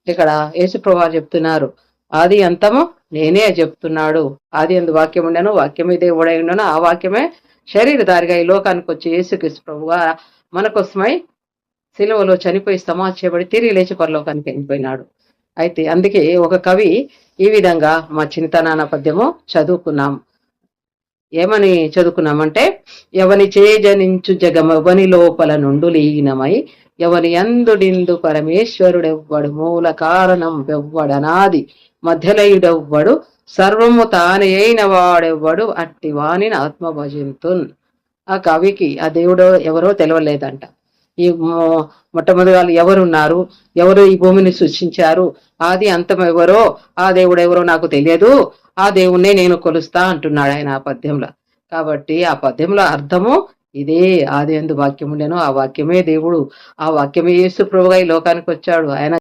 ఇక్కడ యేసుప్రభువు చెప్తున్నారు, ఆది అంతము నేనే చెప్తున్నాడు. ఆది అందు వాక్యం ఉండను, వాక్యమే దేవుడై ఉండను, ఆ వాక్యమే శరీరధారిగా ఈ లోకానికి వచ్చి యేసుక్రీస్తు ప్రభువుగా మన కోసమై సిలువలో చనిపోయి సమాధి చేయబడి తిరిగి లేచి పరలోకానికి వెళ్ళిపోయినాడు. అయితే అందుకే ఒక కవి ఈ విధంగా మా చింతనాన పద్యము చదువుకున్నాం. ఏమని చదువుకున్నామంటే, ఎవని చేజనించు జగమవని లోపల నుండు లీనమై ఎవని అందుడిందు పరమేశ్వరుడెవ్వడు మూల కారణం వెవ్వడనాది మధ్యలయుడెవ్వడు సర్వము తానే అయిన వాడెవ్వడు అట్టి వాణిని ఆత్మభజింతున్. ఆ కవికి ఆ దేవుడు ఎవరో తెలవలేదంట. ఈ మొట్టమొదటి వాళ్ళు ఎవరున్నారు, ఎవరు ఈ భూమిని సృష్టించారు, ఆది అంతం ఎవరో, ఆ దేవుడు ఎవరో నాకు తెలియదు, ఆ దేవుణ్ణే నేను కొలుస్తా అంటున్నాడు ఆయన ఆ పద్యంలో. కాబట్టి ఆ పద్యంలో అర్థము ఇదే, ఆది యందు వాక్యం ఉండెను, ఆ వాక్యమే దేవుడు, ఆ వాక్యమే యేసు ప్రభువుగా ఈ లోకానికి వచ్చాడు. ఆయన